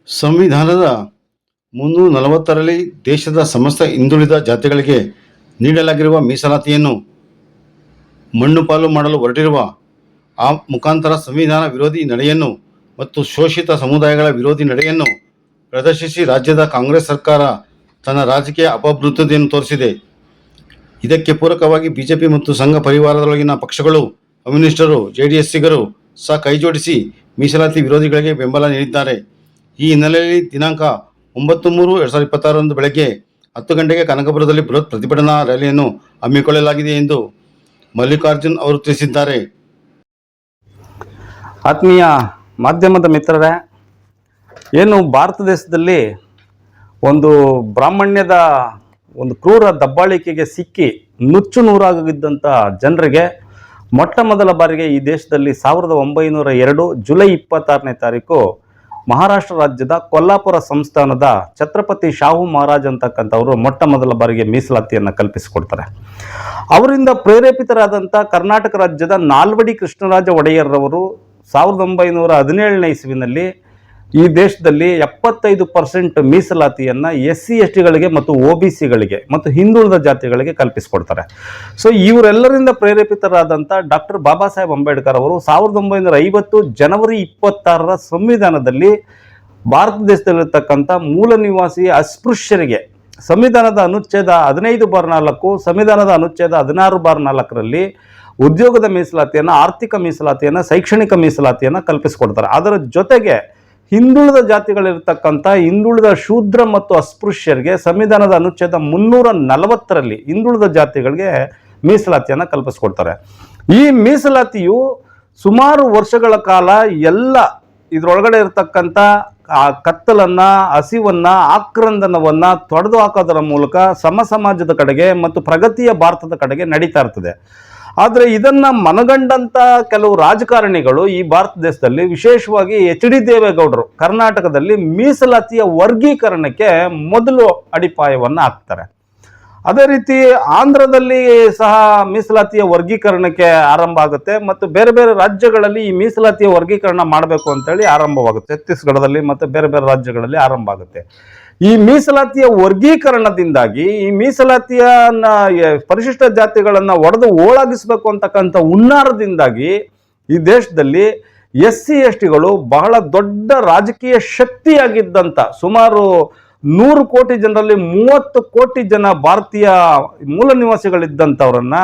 ಸಂವಿಧಾನದ 340ರಲ್ಲಿ ದೇಶದ ಸಮಸ್ತ ಹಿಂದುಳಿದ ಜಾತಿಗಳಿಗೆ ನೀಡಲಾಗಿರುವ ಮೀಸಲಾತಿಯನ್ನು ಮಣ್ಣುಪಾಲು ಮಾಡಲು ಹೊರಟಿರುವ ಆ ಮುಖಾಂತರ ಸಂವಿಧಾನ ವಿರೋಧಿ ನಡೆಯನ್ನು ಮತ್ತು ಶೋಷಿತ ಸಮುದಾಯಗಳ ವಿರೋಧಿ ನಡೆಯನ್ನು ಪ್ರದರ್ಶಿಸಿ ರಾಜ್ಯದ ಕಾಂಗ್ರೆಸ್ ಸರ್ಕಾರ ತನ್ನ ರಾಜಕೀಯ ಅಪಭೃತತೆಯನ್ನು ತೋರಿಸಿದೆ. ಇದಕ್ಕೆ ಪೂರಕವಾಗಿ ಬಿಜೆಪಿ ಮತ್ತು ಸಂಘ ಪರಿವಾರದೊಳಗಿನ ಪಕ್ಷಗಳು, ಕಮ್ಯುನಿಸ್ಟರು, ಜೆಡಿಎಸ್ಸಿಗರು ಸಹ ಕೈಜೋಡಿಸಿ ಮೀಸಲಾತಿ ವಿರೋಧಿಗಳಿಗೆ ಬೆಂಬಲ ನೀಡಿದ್ದಾರೆ. ಈ ಹಿನ್ನೆಲೆಯಲ್ಲಿ ದಿನಾಂಕ 9/3/2026 ಬೆಳಗ್ಗೆ 10 ಗಂಟೆಗೆ ಕನಕಪುರದಲ್ಲಿ ಬೃಹತ್ ಪ್ರತಿಭಟನಾ ರ್ಯಾಲಿಯನ್ನು ಹಮ್ಮಿಕೊಳ್ಳಲಾಗಿದೆ ಎಂದು ಮಲ್ಲಿಕಾರ್ಜುನ್ ಅವರು ತಿಳಿಸಿದ್ದಾರೆ. ಆತ್ಮೀಯ ಮಾಧ್ಯಮದ ಮಿತ್ರರೇ, ಏನು ಭಾರತ ದೇಶದಲ್ಲಿ ಒಂದು ಬ್ರಾಹ್ಮಣ್ಯದ ಒಂದು ಕ್ರೂರ ದಬ್ಬಾಳಿಕೆಗೆ ಸಿಕ್ಕಿ ನುಚ್ಚು ನೂರಾಗಿದ್ದಂಥ ಜನರಿಗೆ ಮೊಟ್ಟ ಮೊದಲ ಬಾರಿಗೆ ಈ ದೇಶದಲ್ಲಿ 1902 ಜುಲೈ 26ನೇ ತಾರೀಕು ಮಹಾರಾಷ್ಟ್ರ ರಾಜ್ಯದ ಕೊಲ್ಲಾಪುರ ಸಂಸ್ಥಾನದ ಛತ್ರಪತಿ ಶಾಹು ಮಹಾರಾಜ್ ಅಂತಕ್ಕಂಥವರು ಮೊಟ್ಟ ಮೊದಲ ಬಾರಿಗೆ ಮೀಸಲಾತಿಯನ್ನು ಕಲ್ಪಿಸಿಕೊಡ್ತಾರೆ. ಅವರಿಂದ ಪ್ರೇರೇಪಿತರಾದಂಥ ಕರ್ನಾಟಕ ರಾಜ್ಯದ ನಾಲ್ವಡಿ ಕೃಷ್ಣರಾಜ ಒಡೆಯರ್ರವರು 1917ನೇ ಇಸ್ವಿನಲ್ಲಿ ಈ ದೇಶದಲ್ಲಿ 75% ಮೀಸಲಾತಿಯನ್ನು SC/STಗಳಿಗೆ ಮತ್ತು OBCಗಳಿಗೆ ಮತ್ತು ಹಿಂದುಳಿದ ಜಾತಿಗಳಿಗೆ ಕಲ್ಪಿಸಿಕೊಡ್ತಾರೆ. ಸೊ ಇವರೆಲ್ಲರಿಂದ ಪ್ರೇರೇಪಿತರಾದಂಥ ಡಾಕ್ಟರ್ ಬಾಬಾ ಸಾಹೇಬ್ ಅಂಬೇಡ್ಕರ್ ಅವರು 1950 ಜನವರಿ 26ರ ಸಂವಿಧಾನದಲ್ಲಿ ಭಾರತ ದೇಶದಲ್ಲಿರ್ತಕ್ಕಂಥ ಮೂಲ ನಿವಾಸಿ ಅಸ್ಪೃಶ್ಯರಿಗೆ ಸಂವಿಧಾನದ ಅನುಚ್ಛೇದ 15/4, ಸಂವಿಧಾನದ ಅನುಚ್ಛೇದ 16/4ರಲ್ಲಿ ಉದ್ಯೋಗದ ಮೀಸಲಾತಿಯನ್ನು, ಆರ್ಥಿಕ ಮೀಸಲಾತಿಯನ್ನು, ಶೈಕ್ಷಣಿಕ ಮೀಸಲಾತಿಯನ್ನು ಕಲ್ಪಿಸಿಕೊಡ್ತಾರೆ. ಅದರ ಜೊತೆಗೆ ಹಿಂದುಳಿದ ಜಾತಿಗಳಿರ್ತಕ್ಕಂಥ ಹಿಂದುಳಿದ ಶೂದ್ರ ಮತ್ತು ಅಸ್ಪೃಶ್ಯರಿಗೆ ಸಂವಿಧಾನದ ಅನುಚ್ಛೇದ 340ರಲ್ಲಿ ಹಿಂದುಳಿದ ಜಾತಿಗಳಿಗೆ ಮೀಸಲಾತಿಯನ್ನು ಕಲ್ಪಿಸ್ಕೊಡ್ತಾರೆ. ಈ ಮೀಸಲಾತಿಯು ಸುಮಾರು ವರ್ಷಗಳ ಕಾಲ ಎಲ್ಲ ಇದರೊಳಗಡೆ ಇರತಕ್ಕಂಥ ಕತ್ತಲನ್ನು, ಹಸಿವನ್ನು, ಆಕ್ರಂದನವನ್ನು ತೊಡೆದು ಹಾಕೋದರ ಮೂಲಕ ಸಮಾಜದ ಕಡೆಗೆ ಮತ್ತು ಪ್ರಗತಿಯ ಭಾರತದ ಕಡೆಗೆ ನಡೀತಾ ಇರ್ತದೆ. ಆದರೆ ಇದನ್ನು ಮನಗಂಡಂಥ ಕೆಲವು ರಾಜಕಾರಣಿಗಳು ಈ ಭಾರತ ದೇಶದಲ್ಲಿ, ವಿಶೇಷವಾಗಿ HD ದೇವೇಗೌಡರು ಕರ್ನಾಟಕದಲ್ಲಿ ಮೀಸಲಾತಿಯ ವರ್ಗೀಕರಣಕ್ಕೆ ಮೊದಲು ಅಡಿಪಾಯವನ್ನು ಹಾಕ್ತಾರೆ. ಅದೇ ರೀತಿ ಆಂಧ್ರದಲ್ಲಿ ಸಹ ಮೀಸಲಾತಿಯ ವರ್ಗೀಕರಣಕ್ಕೆ ಆರಂಭ ಆಗುತ್ತೆ ಮತ್ತು ಬೇರೆ ಬೇರೆ ರಾಜ್ಯಗಳಲ್ಲಿ ಈ ಮೀಸಲಾತಿಯ ವರ್ಗೀಕರಣ ಮಾಡಬೇಕು ಅಂತೇಳಿ ಆರಂಭವಾಗುತ್ತೆ. ಛತ್ತೀಸ್ಗಢದಲ್ಲಿ ಮತ್ತು ಬೇರೆ ಬೇರೆ ರಾಜ್ಯಗಳಲ್ಲಿ ಆರಂಭ ಆಗುತ್ತೆ. ಈ ಮೀಸಲಾತಿಯ ವರ್ಗೀಕರಣದಿಂದಾಗಿ ಈ ಮೀಸಲಾತಿಯನ್ನ ಪರಿಶಿಷ್ಟ ಜಾತಿಗಳನ್ನು ಒಡೆದು ಓಳಾಗಿಸಬೇಕು ಅಂತಕ್ಕಂಥ ಹುನ್ನಾರದಿಂದಾಗಿ ಈ ದೇಶದಲ್ಲಿ SC/STಗಳು ಬಹಳ ದೊಡ್ಡ ರಾಜಕೀಯ ಶಕ್ತಿಯಾಗಿದ್ದಂಥ ಸುಮಾರು 100 ಕೋಟಿ ಜನರಲ್ಲಿ 30 ಕೋಟಿ ಜನ ಭಾರತೀಯ ಮೂಲ ನಿವಾಸಿಗಳಿದ್ದಂಥವ್ರನ್ನ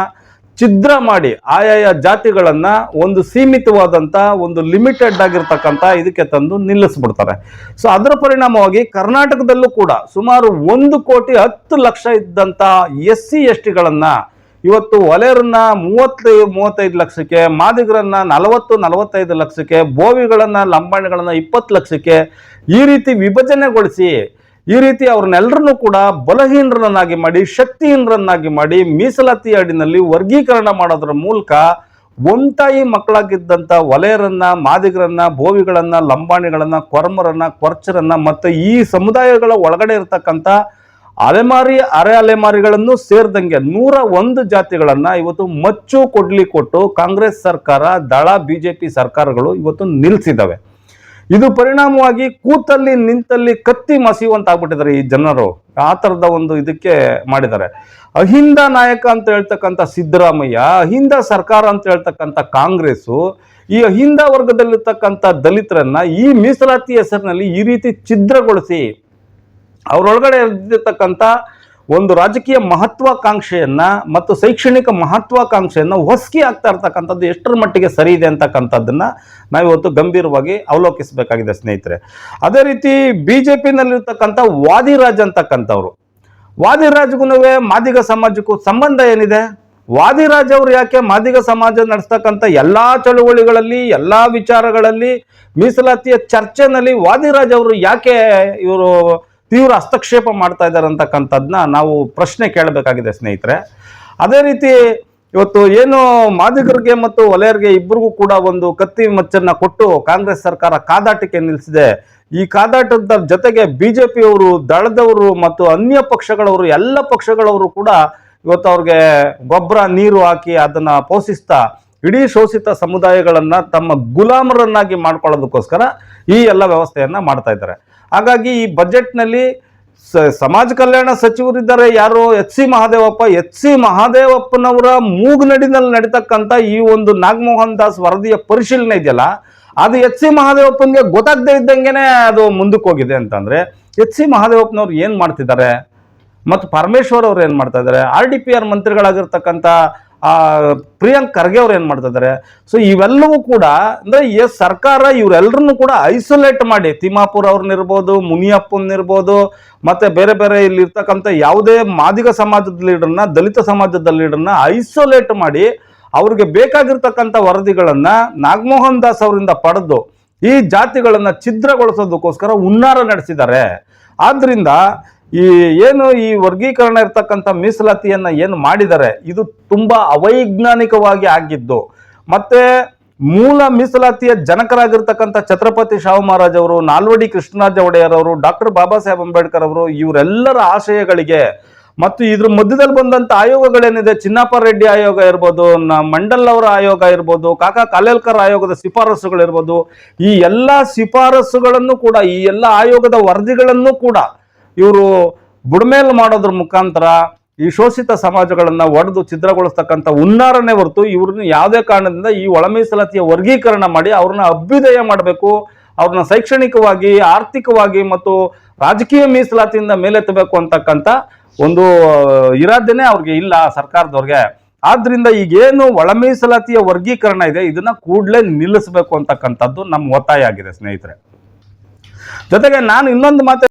ಛಿದ್ರ ಮಾಡಿ ಆಯಾಯ ಜಾತಿಗಳನ್ನು ಒಂದು ಸೀಮಿತವಾದಂಥ ಒಂದು ಲಿಮಿಟೆಡ್ ಆಗಿರ್ತಕ್ಕಂಥ ಇದಕ್ಕೆ ತಂದು ನಿಲ್ಲಿಸ್ಬಿಡ್ತಾರೆ. ಸೊ ಅದರ ಪರಿಣಾಮವಾಗಿ ಕರ್ನಾಟಕದಲ್ಲೂ ಕೂಡ ಸುಮಾರು 1,10,00,000 ಇದ್ದಂಥ SC/STಗಳನ್ನು ಇವತ್ತು ಒಲೆಯರನ್ನ 30-35 ಲಕ್ಷಕ್ಕೆ, ಮಾದಿಗರನ್ನ 40-45 ಲಕ್ಷಕ್ಕೆ, ಬೋವಿಗಳನ್ನು, ಲಂಬಾಣಿಗಳನ್ನು 20 ಲಕ್ಷಕ್ಕೆ ಈ ರೀತಿ ವಿಭಜನೆಗೊಳಿಸಿ ಈ ರೀತಿ ಅವ್ರನ್ನೆಲ್ಲರನ್ನೂ ಕೂಡ ಬಲಹೀನರನ್ನಾಗಿ ಮಾಡಿ, ಶಕ್ತಿಹೀನರನ್ನಾಗಿ ಮಾಡಿ ಮೀಸಲಾತಿ ಅಡಿನಲ್ಲಿ ವರ್ಗೀಕರಣ ಮಾಡೋದ್ರ ಮೂಲಕ ಒಂತಾಯಿ ಮಕ್ಕಳಾಗಿದ್ದಂಥ ಒಲೆಯರನ್ನ, ಮಾದಿಗರನ್ನ, ಬೋವಿಗಳನ್ನ, ಲಂಬಾಣಿಗಳನ್ನ, ಕೊರ್ಮರನ್ನ, ಕೊರ್ಚರನ್ನ ಮತ್ತು ಈ ಸಮುದಾಯಗಳ ಒಳಗಡೆ ಇರತಕ್ಕಂಥ ಅಲೆಮಾರಿ, ಅರೆ ಅಲೆಮಾರಿಗಳನ್ನು ಸೇರಿದಂಗೆ 101 ಜಾತಿಗಳನ್ನ ಇವತ್ತು ಮಚ್ಚು ಕೊಟ್ಟು ಕಾಂಗ್ರೆಸ್ ಸರ್ಕಾರ, ದಳ BJP ಸರ್ಕಾರಗಳು ಇವತ್ತು ನಿಲ್ಲಿಸಿದ್ದಾವೆ. ಇದು ಪರಿಣಾಮವಾಗಿ ಕೂತಲ್ಲಿ ನಿಂತಲ್ಲಿ ಕತ್ತಿ ಮಸಿಯುವಂತಾಗ್ಬಿಟ್ಟಿದ್ದಾರೆ ಈ ಜನರು. ಆ ಥರದ ಒಂದು ಇದಕ್ಕೆ ಮಾಡಿದ್ದಾರೆ. ಅಹಿಂದ ನಾಯಕ ಅಂತ ಹೇಳ್ತಕ್ಕಂಥ ಸಿದ್ದರಾಮಯ್ಯ, ಅಹಿಂದ ಸರ್ಕಾರ ಅಂತ ಹೇಳ್ತಕ್ಕಂಥ ಕಾಂಗ್ರೆಸ್ಸು ಈ ಅಹಿಂದ ವರ್ಗದಲ್ಲಿರ್ತಕ್ಕಂಥ ದಲಿತರನ್ನ ಈ ಮೀಸಲಾತಿ ಹೆಸರಿನಲ್ಲಿ ಈ ರೀತಿ ಛಿದ್ರಗೊಳಿಸಿ ಅವರೊಳಗಡೆ ಇರತಕ್ಕಂಥ ಒಂದು ರಾಜಕೀಯ ಮಹತ್ವಾಕಾಂಕ್ಷೆಯನ್ನ ಮತ್ತು ಶೈಕ್ಷಣಿಕ ಮಹತ್ವಾಕಾಂಕ್ಷೆಯನ್ನು ಹೊಸಕಿ ಆಗ್ತಾ ಇರ್ತಕ್ಕಂಥದ್ದು ಎಷ್ಟರ ಮಟ್ಟಿಗೆ ಸರಿ ಇದೆ ಅಂತಕ್ಕಂಥದ್ದನ್ನ ನಾವಿವತ್ತು ಗಂಭೀರವಾಗಿ ಅವಲೋಕಿಸಬೇಕಾಗಿದೆ ಸ್ನೇಹಿತರೆ. ಅದೇ ರೀತಿ BJPನಲ್ಲಿರ್ತಕ್ಕಂಥ ವಾದಿರಾಜ್ ಅಂತಕ್ಕಂಥವ್ರು, ವಾದಿರಾಜ್ಗೂ ಮಾದಿಗ ಸಮಾಜಕ್ಕೂ ಸಂಬಂಧ ಏನಿದೆ? ವಾದಿರಾಜ್ ಅವರು ಯಾಕೆ ಮಾದಿಗ ಸಮಾಜ ನಡೆಸ್ತಕ್ಕಂಥ ಎಲ್ಲಾ ಚಳುವಳಿಗಳಲ್ಲಿ, ಎಲ್ಲಾ ವಿಚಾರಗಳಲ್ಲಿ, ಮೀಸಲಾತಿಯ ಚರ್ಚೆನಲ್ಲಿ ವಾದಿರಾಜ್ ಅವರು ಯಾಕೆ ಇವರು ತೀವ್ರ ಹಸ್ತಕ್ಷೇಪ ಮಾಡ್ತಾ ಇದ್ದಾರೆ ಅಂತಕ್ಕಂಥದ್ದನ್ನ ನಾವು ಪ್ರಶ್ನೆ ಕೇಳಬೇಕಾಗಿದೆ ಸ್ನೇಹಿತರೆ. ಅದೇ ರೀತಿ ಇವತ್ತು ಏನು ಮಾದಿಗರಿಗೆ ಮತ್ತು ಒಲೆಯರಿಗೆ ಇಬ್ಬರಿಗೂ ಕೂಡ ಒಂದು ಕತ್ತಿ ಮಚ್ಚನ್ನ ಕೊಟ್ಟು ಕಾಂಗ್ರೆಸ್ ಸರ್ಕಾರ ಕಾದಾಟಕ್ಕೆ ನಿಲ್ಲಿಸಿದೆ. ಈ ಕಾದಾಟದ ಜೊತೆಗೆ BJPಯವರು, ದಳದವರು ಮತ್ತು ಅನ್ಯ ಪಕ್ಷಗಳವರು, ಎಲ್ಲ ಪಕ್ಷಗಳವರು ಕೂಡ ಇವತ್ತು ಅವ್ರಿಗೆ ಗೊಬ್ಬರ ನೀರು ಹಾಕಿ ಅದನ್ನ ಪೋಷಿಸ್ತಾ ಇಡೀ ಶೋಷಿತ ಸಮುದಾಯಗಳನ್ನ ತಮ್ಮ ಗುಲಾಮರನ್ನಾಗಿ ಮಾಡ್ಕೊಳ್ಳೋದಕ್ಕೋಸ್ಕರ ಈ ಎಲ್ಲ ವ್ಯವಸ್ಥೆಯನ್ನ ಮಾಡ್ತಾ ಇದ್ದಾರೆ. ಹಾಗಾಗಿ ಈ ಬಜೆಟ್ನಲ್ಲಿ ಸಮಾಜ ಕಲ್ಯಾಣ ಸಚಿವರಿದ್ದಾರೆ ಯಾರು, ಎಚ್ ಸಿ ಮಹಾದೇವಪ್ಪನವರ ಮೂಗುನಡಿನಲ್ಲಿ ನಡೀತಕ್ಕಂಥ ಈ ಒಂದು ನಾಗಮೋಹನ್ ದಾಸ್ ವರದಿಯ ಪರಿಶೀಲನೆ ಇದೆಯಲ್ಲ, ಅದು ಎಚ್ ಸಿ ಮಹಾದೇವಪ್ಪನಿಗೆ ಗೊತ್ತಾಗದೇ ಇದ್ದಂಗೆನೆ ಅದು ಮುಂದಕ್ಕೆ ಹೋಗಿದೆ ಅಂತಂದ್ರೆ ಎಚ್ ಸಿ ಮಹಾದೇವಪ್ಪನವ್ರು ಏನ್ ಮಾಡ್ತಿದ್ದಾರೆ ಮತ್ತು ಪರಮೇಶ್ವರ್ ಅವ್ರು ಏನ್ ಮಾಡ್ತಾ ಇದ್ದಾರೆ, RDPR ಮಂತ್ರಿಗಳಾಗಿರ್ತಕ್ಕಂಥ ಪ್ರಿಯಾಂಕ್ ಖರ್ಗೆ ಅವ್ರು ಏನ್ ಮಾಡ್ತಾ ಇದ್ದಾರೆ. ಸೊ ಇವೆಲ್ಲವೂ ಕೂಡ ಅಂದ್ರೆ ಸರ್ಕಾರ ಇವರೆಲ್ಲರನ್ನು ಕೂಡ ಐಸೋಲೇಟ್ ಮಾಡಿ, ತಿಮ್ಮಾಪುರ್ ಅವ್ರನ್ನಿರ್ಬೋದು, ಮುನಿಯಪ್ಪನ್ನಿರ್ಬೋದು, ಮತ್ತೆ ಬೇರೆ ಬೇರೆ ಇಲ್ಲಿ ಇರ್ತಕ್ಕಂಥ ಯಾವುದೇ ಮಾದಿಗ ಸಮಾಜದ ಲೀಡರ್ನ, ದಲಿತ ಸಮಾಜದ ಲೀಡರ್ನ ಐಸೋಲೇಟ್ ಮಾಡಿ ಅವ್ರಿಗೆ ಬೇಕಾಗಿರ್ತಕ್ಕಂಥ ವರದಿಗಳನ್ನ ನಾಗಮೋಹನ್ ದಾಸ್ ಅವರಿಂದ ಪಡೆದು ಈ ಜಾತಿಗಳನ್ನ ಛಿದ್ರಗೊಳಿಸೋದಕ್ಕೋಸ್ಕರ ಹುನ್ನಾರ ನಡೆಸಿದ್ದಾರೆ. ಆದ್ರಿಂದ ಈ ವರ್ಗೀಕರಣ ಇರ್ತಕ್ಕಂಥ ಮೀಸಲಾತಿಯನ್ನ ಏನು ಮಾಡಿದ್ದಾರೆ ಇದು ತುಂಬಾ ಅವೈಜ್ಞಾನಿಕವಾಗಿ ಆಗಿದ್ದು. ಮತ್ತೆ ಮೂಲ ಮೀಸಲಾತಿಯ ಜನಕರಾಗಿರ್ತಕ್ಕಂಥ ಛತ್ರಪತಿ ಶಾಹು ಮಹಾರಾಜ್ ಅವರು, ನಾಲ್ವಡಿ ಕೃಷ್ಣರಾಜ ಒಡೆಯರ್ ಅವರು, ಡಾಕ್ಟರ್ ಬಾಬಾ ಸಾಹೇಬ್ ಅಂಬೇಡ್ಕರ್ ಅವರು, ಇವರೆಲ್ಲರ ಆಶಯಗಳಿಗೆ ಮತ್ತು ಇದ್ರ ಮಧ್ಯದಲ್ಲಿ ಬಂದಂತ ಆಯೋಗಗಳೇನಿದೆ, ಚಿನ್ನಪ್ಪ ರೆಡ್ಡಿ ಆಯೋಗ ಇರ್ಬೋದು, ಮಂಡಲ್ ಅವರ ಆಯೋಗ ಇರ್ಬೋದು, ಕಾಕಾ ಕಾಲೇಲ್ಕರ್ ಆಯೋಗದ ಶಿಫಾರಸುಗಳಿರ್ಬೋದು, ಈ ಎಲ್ಲ ಶಿಫಾರಸುಗಳನ್ನು ಕೂಡ, ಈ ಎಲ್ಲ ಆಯೋಗದ ವರದಿಗಳನ್ನು ಕೂಡ ಇವರು ಬುಡಮೇಲು ಮಾಡೋದ್ರ ಮುಖಾಂತರ ಈ ಶೋಷಿತ ಸಮಾಜಗಳನ್ನ ಒಡೆದು ಛಿದ್ರಗೊಳಿಸ್ತಕ್ಕಂಥ ಹುನ್ನಾರನೇ ಹೊರತು ಇವ್ರನ್ನ ಯಾವುದೇ ಕಾರಣದಿಂದ ಈ ಒಳ ಮೀಸಲಾತಿಯ ವರ್ಗೀಕರಣ ಮಾಡಿ ಅವ್ರನ್ನ ಅಭ್ಯುದಯ ಮಾಡಬೇಕು, ಅವ್ರನ್ನ ಶೈಕ್ಷಣಿಕವಾಗಿ, ಆರ್ಥಿಕವಾಗಿ ಮತ್ತು ರಾಜಕೀಯ ಮೀಸಲಾತಿಯಿಂದ ಮೇಲೆತ್ತಬೇಕು ಅಂತಕ್ಕಂಥ ಒಂದು ಇರಾದೆನೇ ಅವ್ರಿಗೆ ಇಲ್ಲ ಸರ್ಕಾರದವ್ರಿಗೆ. ಆದ್ರಿಂದ ಈಗೇನು ಒಳ ಮೀಸಲಾತಿಯ ವರ್ಗೀಕರಣ ಇದೆ ಇದನ್ನ ಕೂಡಲೇ ನಿಲ್ಲಿಸಬೇಕು ಅಂತಕ್ಕಂಥದ್ದು ನಮ್ಮ ಒತ್ತಾಯ ಆಗಿದೆ ಸ್ನೇಹಿತರೆ. ಜೊತೆಗೆ ನಾನು ಇನ್ನೊಂದು ಮಾತು